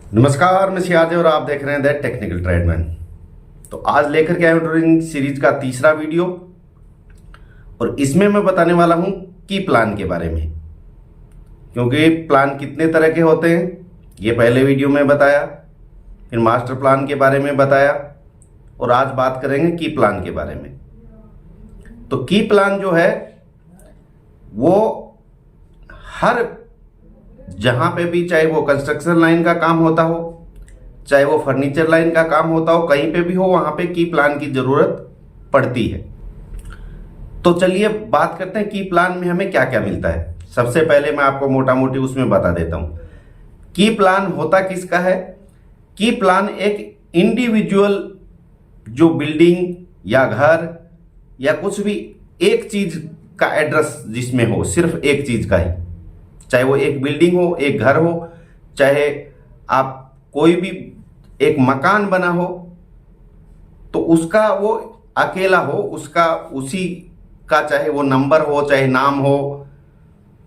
नमस्कार, मैं सियाज और आप देख रहे हैं द टेक्निकल ट्रेडमैन। तो आज लेकर के आया हूं ड्राइंग सीरीज का तीसरा वीडियो और इसमें मैं बताने वाला हूं की प्लान के बारे में। क्योंकि प्लान कितने तरह के होते हैं ये पहले वीडियो में बताया, फिर मास्टर प्लान के बारे में बताया और आज बात करेंगे की प्लान के बारे में। तो की प्लान जो है वो हर जहां पे भी, चाहे वो कंस्ट्रक्शन लाइन का काम होता हो, चाहे वो फर्नीचर लाइन का काम होता हो, कहीं पे भी हो वहां पे की प्लान की जरूरत पड़ती है। तो चलिए बात करते हैं की प्लान में हमें क्या क्या मिलता है। सबसे पहले मैं आपको मोटा मोटी उसमें बता देता हूं की प्लान होता किसका है। की प्लान एक इंडिविजुअल जो बिल्डिंग या घर या कुछ भी एक चीज का एड्रेस जिसमें हो, सिर्फ एक चीज का ही, चाहे वो एक बिल्डिंग हो, एक घर हो, चाहे आप कोई भी एक मकान बना हो, तो उसका वो अकेला हो, उसका उसी का चाहे वो नंबर हो, चाहे नाम हो।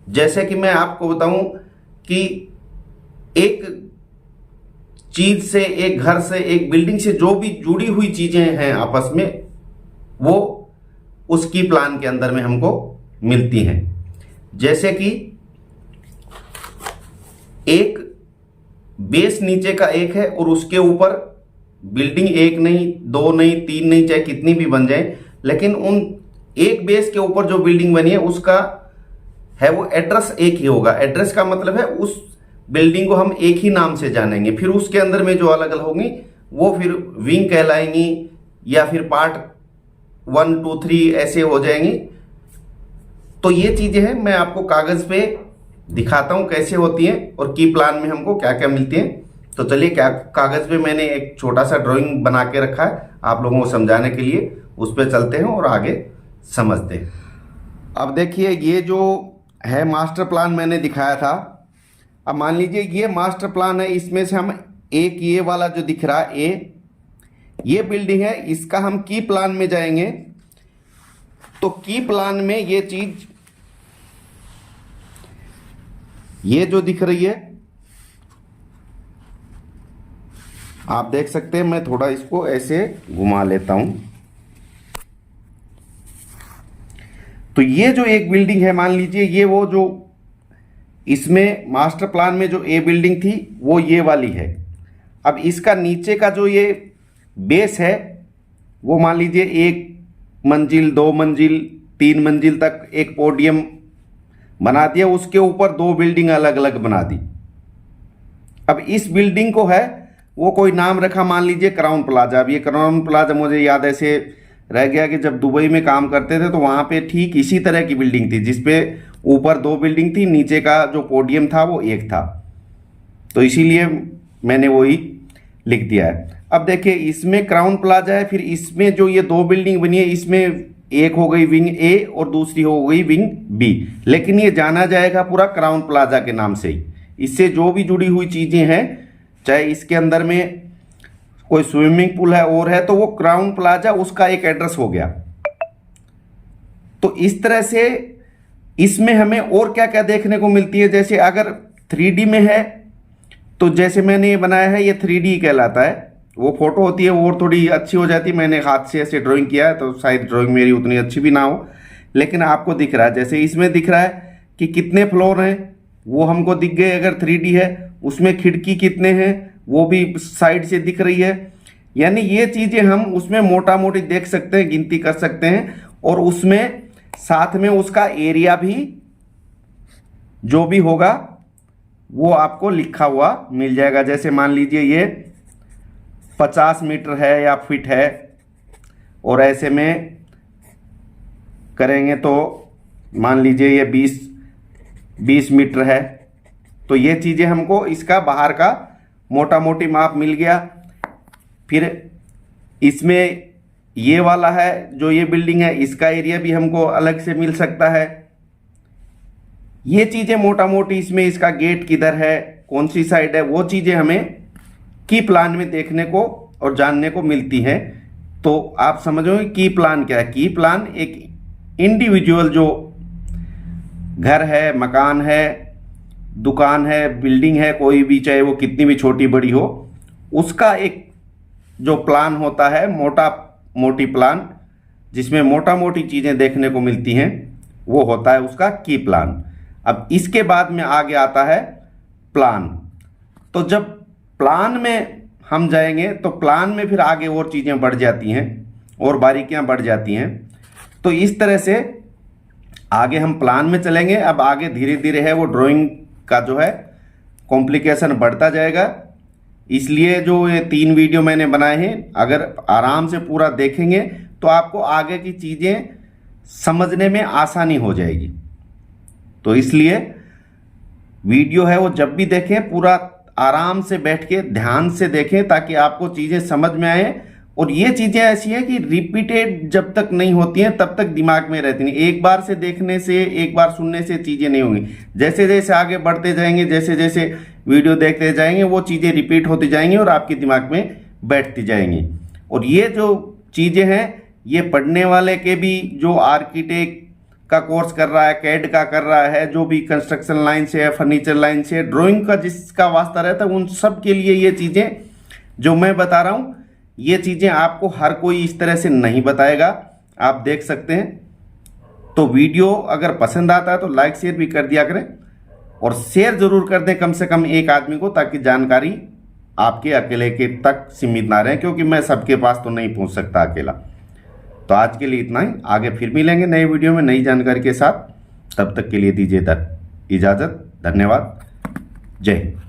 जैसे कि मैं आपको बताऊं कि एक चीज से, एक घर से, एक बिल्डिंग से जो भी जुड़ी हुई चीजें हैं आपस में, वो उसकी प्लान के अंदर में हमको मिलती हैं। जैसे कि एक बेस नीचे का एक है और उसके ऊपर बिल्डिंग एक नहीं, दो नहीं, तीन नहीं, चाहे कितनी भी बन जाए, लेकिन उन एक बेस के ऊपर जो बिल्डिंग बनी है उसका है वो एड्रेस एक ही होगा। एड्रेस का मतलब है उस बिल्डिंग को हम एक ही नाम से जानेंगे। फिर उसके अंदर में जो अलग अलग होंगी वो फिर विंग कहलाएंगी या फिर पार्ट 1, 2, 3 ऐसे हो जाएंगी। तो ये चीजें हैं, मैं आपको कागज पे दिखाता हूं कैसे होती हैं और की प्लान में हमको क्या क्या मिलती हैं। तो चलिए, क्या कागज पे मैंने एक छोटा सा ड्राइंग बना के रखा है आप लोगों को समझाने के लिए, उस पर चलते हैं और आगे समझते हैं। अब देखिए, ये जो है मास्टर प्लान मैंने दिखाया था। अब मान लीजिए ये मास्टर प्लान है, इसमें से हम एक ये वाला जो दिख रहा है ये बिल्डिंग है, इसका हम की प्लान में जाएंगे। तो की प्लान में ये चीज, ये जो दिख रही है आप देख सकते हैं, मैं थोड़ा इसको ऐसे घुमा लेता हूं। तो ये जो एक बिल्डिंग है, मान लीजिए ये वो जो इसमें मास्टर प्लान में जो ए बिल्डिंग थी वो ये वाली है। अब इसका नीचे का जो ये बेस है वो मान लीजिए 1 मंजिल, 2 मंजिल, 3 मंजिल तक एक पोडियम बना दिया, उसके ऊपर 2 बिल्डिंग अलग अलग बना दी। अब इस बिल्डिंग को है वो कोई नाम रखा, मान लीजिए क्राउन प्लाजा। अब ये क्राउन प्लाजा मुझे याद ऐसे रह गया कि जब दुबई में काम करते थे तो वहां पे ठीक इसी तरह की बिल्डिंग थी, जिसपे ऊपर 2 बिल्डिंग थी, नीचे का जो पोडियम था वो एक था। तो इसीलिए मैंने वही लिख दिया है। अब देखिए, इसमें क्राउन प्लाजा है, फिर इसमें जो ये 2 बिल्डिंग बनी है, इसमें एक हो गई विंग ए और दूसरी हो गई विंग बी, लेकिन ये जाना जाएगा पूरा क्राउन प्लाजा के नाम से ही। इससे जो भी जुड़ी हुई चीजें हैं, चाहे इसके अंदर में कोई स्विमिंग पूल है और है, तो वो क्राउन प्लाजा उसका एक एड्रेस हो गया। तो इस तरह से इसमें हमें और क्या क्या देखने को मिलती है। जैसे अगर 3D में है तो जैसे मैंने ये बनाया है, ये 3D कहलाता है। वो फोटो होती है वो और थोड़ी अच्छी हो जाती है, मैंने हाथ से ऐसे ड्राइंग किया है तो शायद ड्राइंग मेरी उतनी अच्छी भी ना हो, लेकिन आपको दिख रहा है। जैसे इसमें दिख रहा है कि कितने फ्लोर हैं वो हमको दिख गए अगर 3D है। उसमें खिड़की कितने हैं वो भी साइड से दिख रही है। यानी ये चीजें हम उसमें मोटा मोटी देख सकते हैं, गिनती कर सकते हैं, और उसमें साथ में उसका एरिया भी जो भी होगा वो आपको लिखा हुआ मिल जाएगा। जैसे मान लीजिए ये 50 मीटर है या फीट है, और ऐसे में करेंगे तो मान लीजिए ये 20 मीटर है। तो ये चीजें हमको इसका बाहर का मोटा मोटी माप मिल गया। फिर इसमें ये वाला है जो ये बिल्डिंग है, इसका एरिया भी हमको अलग से मिल सकता है। ये चीजें मोटा मोटी इसमें, इसका गेट किधर है, कौन सी साइड है, वो चीजें हमें की प्लान में देखने को और जानने को मिलती हैं। तो आप समझोगे की प्लान क्या है। की प्लान एक इंडिविजुअल जो घर है, मकान है, दुकान है, बिल्डिंग है, कोई भी, चाहे वो कितनी भी छोटी बड़ी हो, उसका एक जो प्लान होता है, मोटी प्लान, जिसमें मोटा मोटी चीज़ें देखने को मिलती हैं, वो होता है उसका की प्लान। अब इसके बाद में आगे आता है प्लान। तो जब प्लान में हम जाएंगे तो प्लान में फिर आगे और चीज़ें बढ़ जाती हैं और बारीकियां बढ़ जाती हैं। तो इस तरह से आगे हम प्लान में चलेंगे। अब आगे धीरे धीरे है वो ड्राइंग का जो है कॉम्प्लिकेशन बढ़ता जाएगा। इसलिए जो ये 3 वीडियो मैंने बनाए हैं, अगर आराम से पूरा देखेंगे तो आपको आगे की चीज़ें समझने में आसानी हो जाएगी। तो इसलिए वीडियो है वो जब भी देखें पूरा आराम से बैठ के ध्यान से देखें, ताकि आपको चीज़ें समझ में आए। और ये चीज़ें ऐसी हैं कि रिपीटेड जब तक नहीं होती हैं तब तक दिमाग में रहती नहीं। एक बार से देखने से, एक बार सुनने से चीज़ें नहीं होंगी। जैसे जैसे आगे बढ़ते जाएंगे, जैसे जैसे वीडियो देखते जाएंगे, वो चीज़ें रिपीट होती जाएंगी और आपके दिमाग में बैठती जाएंगी। और ये जो चीज़ें हैं, ये पढ़ने वाले के भी, जो आर्किटेक्ट का कोर्स कर रहा है, कैड का कर रहा है, जो भी कंस्ट्रक्शन लाइन से है, फर्नीचर लाइन से, ड्राइंग का जिसका वास्ता रहता है, उन सब के लिए ये चीज़ें जो मैं बता रहा हूँ, ये चीज़ें आपको हर कोई इस तरह से नहीं बताएगा। आप देख सकते हैं। तो वीडियो अगर पसंद आता है तो लाइक शेयर भी कर दिया करें, और शेयर जरूर कर दें कम से कम एक आदमी को, ताकि जानकारी आपके अकेले के तक सीमित ना रहे, क्योंकि मैं सबके पास तो नहीं पहुंच सकता अकेला। तो आज के लिए इतना ही। आगे फिर मिलेंगे नए वीडियो में नई जानकारी के साथ। तब तक के लिए दीजिए इजाज़त। धन्यवाद। जय हिंद।